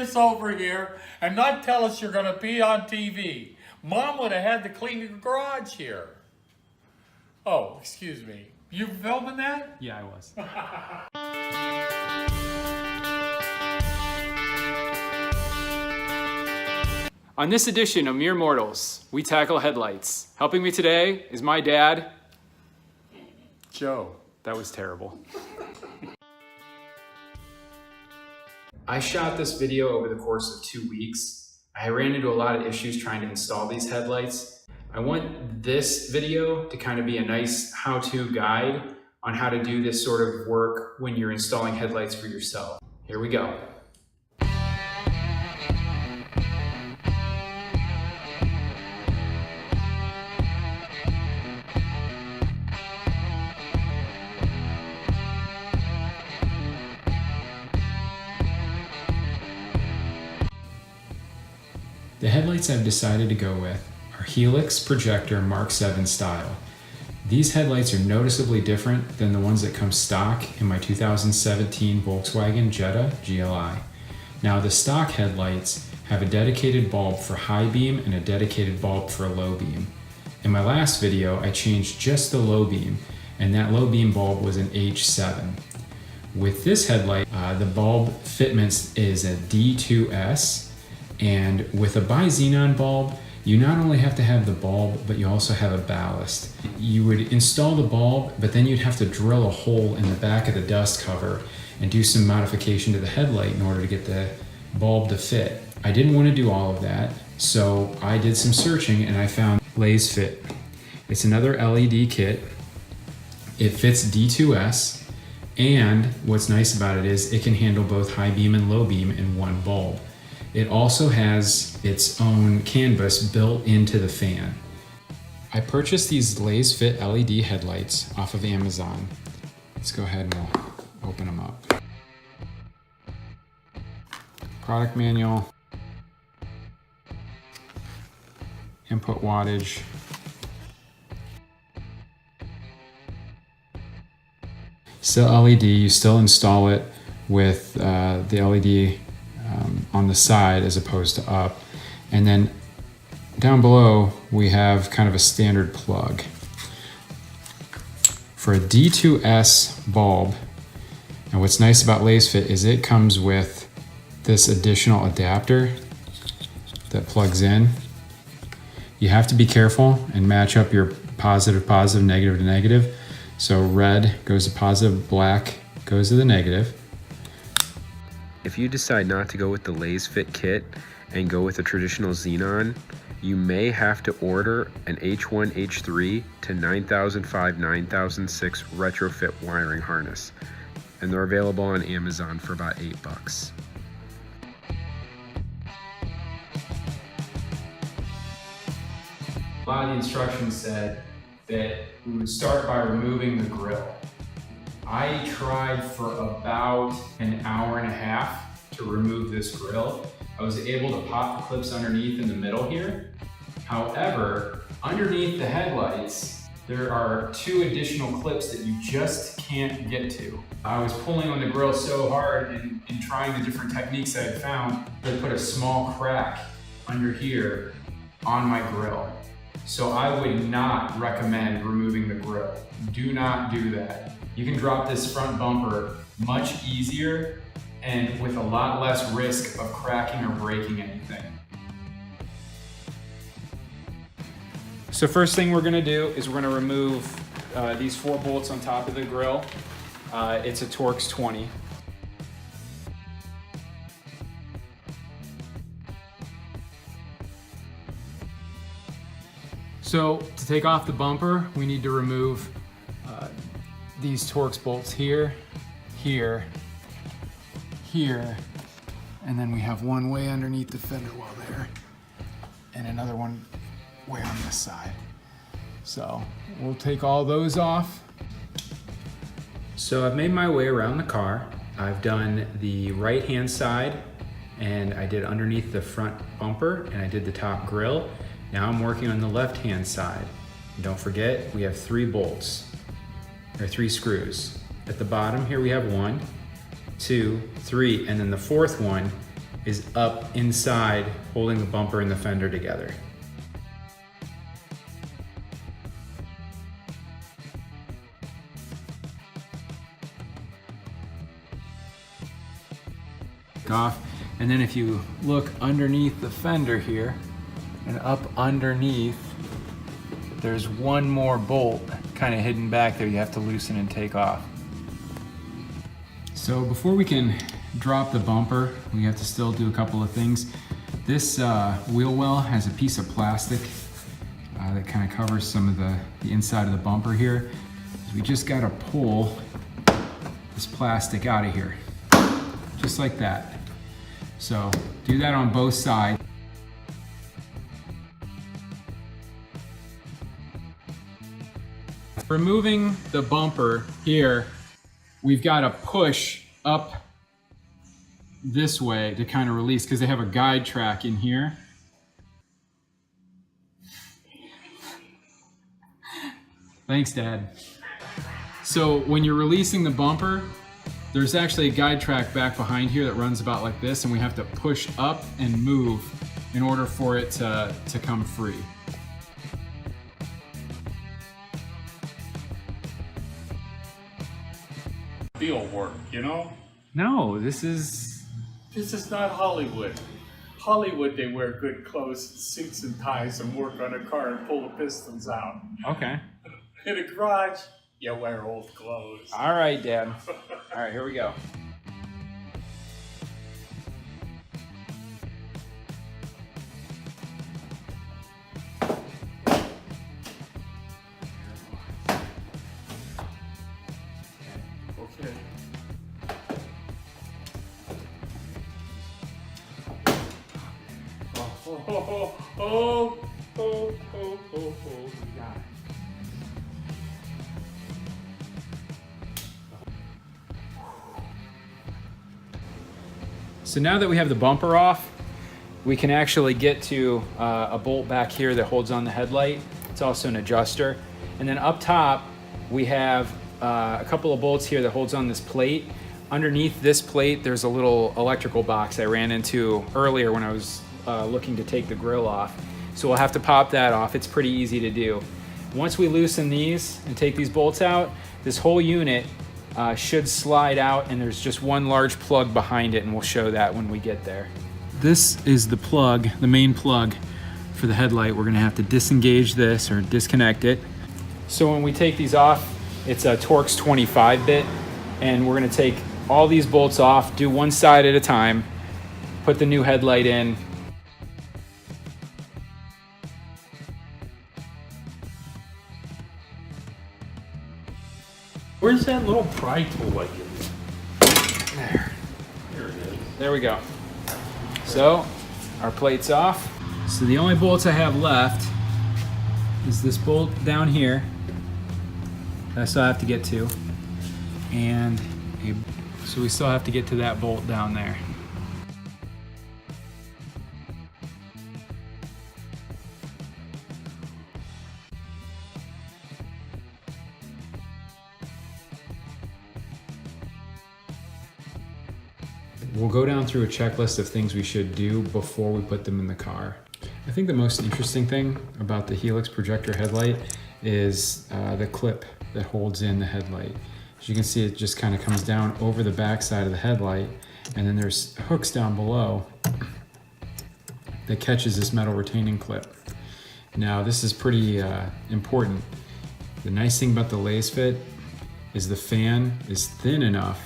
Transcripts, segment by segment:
this over here and not tell us you're gonna be on TV. Mom would have had to clean the garage here. Oh, excuse me. You filming that? Yeah, I was. On this edition of Mere Mortals, we tackle headlights. Helping me today is my dad, Joe. That was terrible. I shot this video over the course of 2 weeks. I ran into a lot of issues trying to install these headlights. I want this video to kind of be a nice how-to guide on how to do this sort of work when you're installing headlights for yourself. Here we go. The headlights I've decided to go with are Helix Projector Mk7 style. These headlights are noticeably different than the ones that come stock in my 2017 Volkswagen Jetta GLI. Now the stock headlights have a dedicated bulb for high beam and a dedicated bulb for low beam. In my last video I changed just the low beam, and that low beam bulb was an H7. With this headlight, the bulb fitment is a D2S. And with a bi-xenon bulb, you not only have to have the bulb, but you also have a ballast. You would install the bulb, but then you'd have to drill a hole in the back of the dust cover and do some modification to the headlight in order to get the bulb to fit. I didn't want to do all of that, so I did some searching and I found Lasfit. It's another LED kit. It fits D2S, and what's nice about it is it can handle both high beam and low beam in one bulb. It also has its own canvas built into the fan. I purchased these Lasfit LED headlights off of Amazon. Let's go ahead and we'll open them up. Product manual, input wattage, still LED. You still install it with the LED on the side as opposed to up. And then down below we have kind of a standard plug. For a D2S bulb, and what's nice about Lasfit is it comes with this additional adapter that plugs in. You have to be careful and match up your positive, negative to negative. So red goes to positive, black goes to the negative. If you decide not to go with the Lasfit kit and go with a traditional xenon, you may have to order an H1, H3 to 9005, 9006 retrofit wiring harness. And they're available on Amazon for about $8. A lot of the instructions said that we would start by removing the grill. I tried for about an hour and a half to remove this grill. I was able to pop the clips underneath in the middle here. However, underneath the headlights, there are 2 additional clips that you just can't get to. I was pulling on the grill so hard and trying the different techniques I had found to put a small crack under here on my grill. So I would not recommend removing the grill. Do not do that. You can drop this front bumper much easier and with a lot less risk of cracking or breaking anything. So first thing we're gonna do is we're gonna remove these 4 bolts on top of the grill. It's a Torx 20. So to take off the bumper, we need to remove these Torx bolts here, here, here, and then we have one way underneath the fender well there, and another one way on this side. So we'll take all those off. So I've made my way around the car. I've done the right-hand side, and I did underneath the front bumper, and I did the top grille. Now I'm working on the left-hand side. And don't forget, we have 3 bolts, or 3 screws. At the bottom here we have 1, 2, 3, and then the 4th one is up inside, holding the bumper and the fender together. Off, and then if you look underneath the fender here and up underneath, there's one more bolt kind of hidden back there you have to loosen and take off. So before we can drop the bumper, we have to still do a couple of things. This wheel well has a piece of plastic that kind of covers some of the inside of the bumper here. So we just got to pull this plastic out of here, just like that. So do that on both sides. Removing the bumper here, we've got to push up this way to kind of release, because they have a guide track in here. Thanks, Dad. So when you're releasing the bumper, there's actually a guide track back behind here that runs about like this, and we have to push up and move in order for it to come free. Field work, you know? No, this is not Hollywood. Hollywood, they wear good clothes, suits and ties, and work on a car and pull the pistons out. okay. In a garage, you wear old clothes. All right, Dad. All right, here we go. Okay. Oh. We got it. So now that we have the bumper off, we can actually get to a bolt back here that holds on the headlight. It's also an adjuster. And then up top, we have a couple of bolts here that holds on this plate. Underneath this plate, there's a little electrical box I ran into earlier when I was looking to take the grill off. So we'll have to pop that off. It's pretty easy to do. Once we loosen these and take these bolts out, this whole unit should slide out, and there's just one large plug behind it, and we'll show that when we get there. This is the plug, the main plug for the headlight. We're gonna have to disengage this or disconnect it. So when we take these off, it's a Torx 25-bit, and we're gonna take all these bolts off, do one side at a time, put the new headlight in. Where's that little pry tool I give you? There. There it is. There we go. So our plate's off. So the only bolts I have left is this bolt down here that I still have to get to, and so we still have to get to that bolt down there. We'll go down through a checklist of things we should do before we put them in the car. I think the most interesting thing about the Helix Projector headlight is the clip that holds in the headlight. As you can see, it just kind of comes down over the back side of the headlight, and then there's hooks down below that catches this metal retaining clip. Now this is pretty important. The nice thing about the Lasfit is the fan is thin enough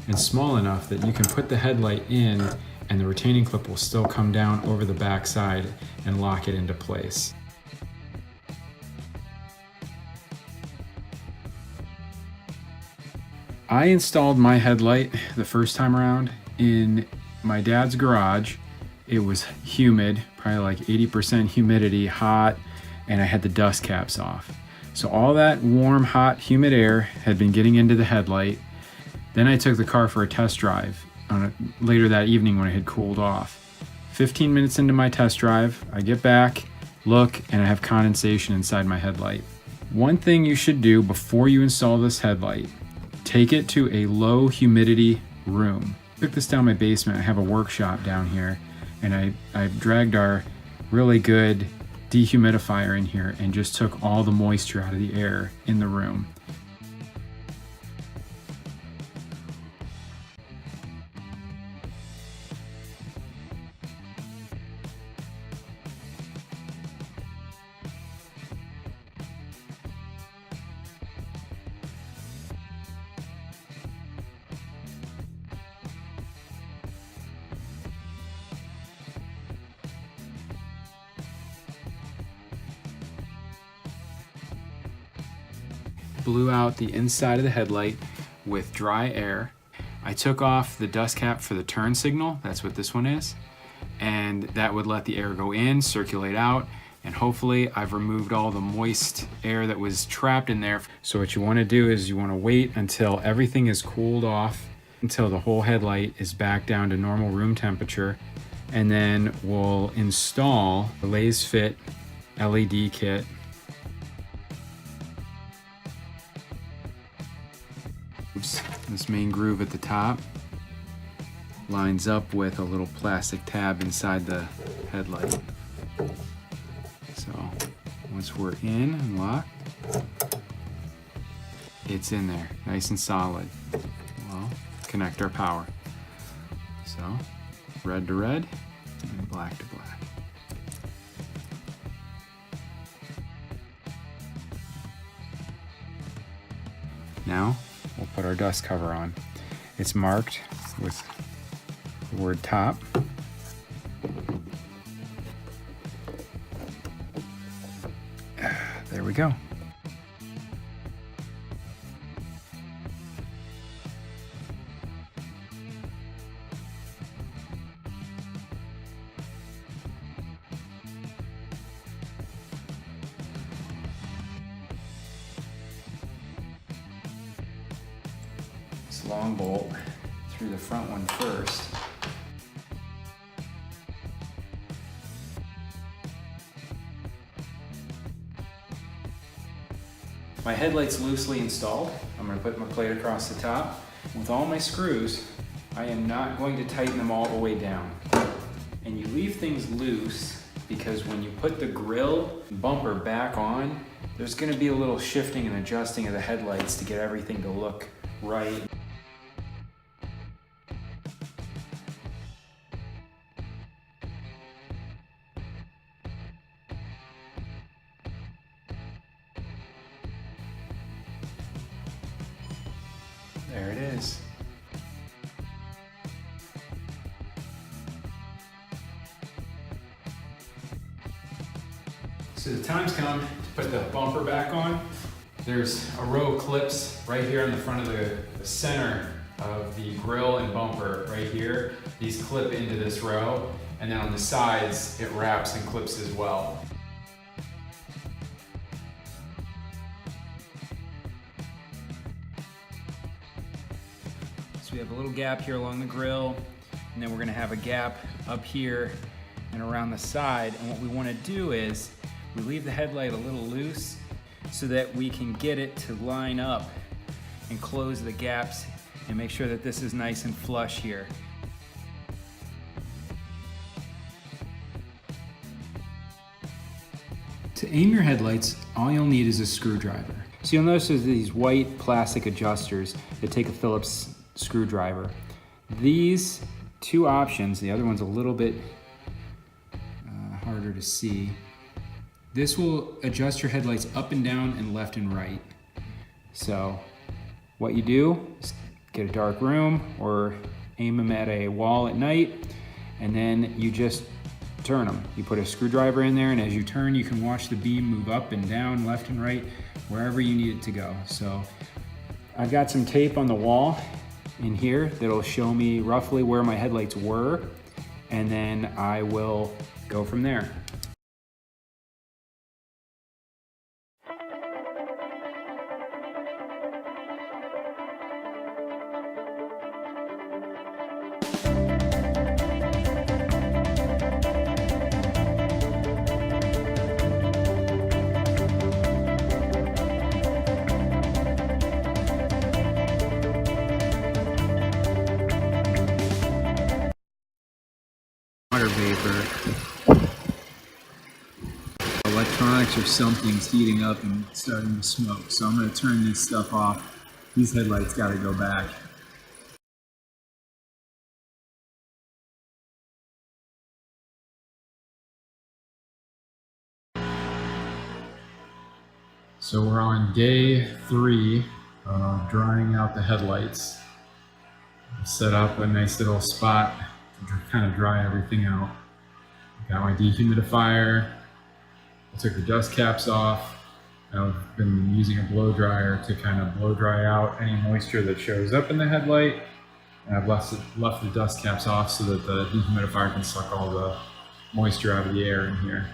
and small enough that you can put the headlight in and the retaining clip will still come down over the back side and lock it into place. I installed my headlight the first time around in my dad's garage. It was humid, probably like 80% humidity, hot, and I had the dust caps off. So all that warm, hot, humid air had been getting into the headlight. Then I took the car for a test drive later that evening when it had cooled off. 15 minutes into my test drive, I get back, look, and I have condensation inside my headlight. One thing you should do before you install this headlight, take it to a low humidity room. Took this down my basement. I have a workshop down here, and I dragged our really good dehumidifier in here and just took all the moisture out of the air in the room. Blew out the inside of the headlight with dry air. I took off the dust cap for the turn signal, that's what this one is, and that would let the air go in, circulate out, and hopefully I've removed all the moist air that was trapped in there. So what you want to do is you want to wait until everything is cooled off, until the whole headlight is back down to normal room temperature, and then we'll install the Lasfit LED kit. This main groove at the top lines up with a little plastic tab inside the headlight. So once we're in and locked, it's in there, nice and solid. Well, connect our power. So red to red and black to black. Now we'll put our dust cover on. It's marked with the word top. There we go. Long bolt through the front one first. My headlight's loosely installed. I'm going to put my plate across the top. With all my screws, I am not going to tighten them all the way down. And you leave things loose because when you put the grille and bumper back on, there's going to be a little shifting and adjusting of the headlights to get everything to look right. There it is. So the time's come to put the bumper back on. There's a row of clips right here on the front of the center of the grille and bumper right here. These clip into this row, and then on the sides it wraps and clips as well. So we have a little gap here along the grille, and then we're gonna have a gap up here and around the side. And what we wanna do is we leave the headlight a little loose so that we can get it to line up and close the gaps and make sure that this is nice and flush here. To aim your headlights, all you'll need is a screwdriver. So you'll notice there's these white plastic adjusters that take a Phillips screwdriver. These two options, the other one's a little bit harder to see. This will adjust your headlights up and down and left and right. So what you do is get a dark room or aim them at a wall at night, and then you just turn them. You put a screwdriver in there, and as you turn, you can watch the beam move up and down, left and right, wherever you need it to go. So I've got some tape on the wall in here that'll show me roughly where my headlights were, and then I will go from there. water vapor. Electronics or something's heating up and starting to smoke. So I'm going to turn this stuff off. These headlights got to go back. So we're on day 3 of drying out the headlights. Set up a nice little spot to kind of dry everything out. Got my dehumidifier. I took the dust caps off. I've been using a blow dryer to kind of blow dry out any moisture that shows up in the headlight. And I've left the dust caps off so that the dehumidifier can suck all the moisture out of the air in here.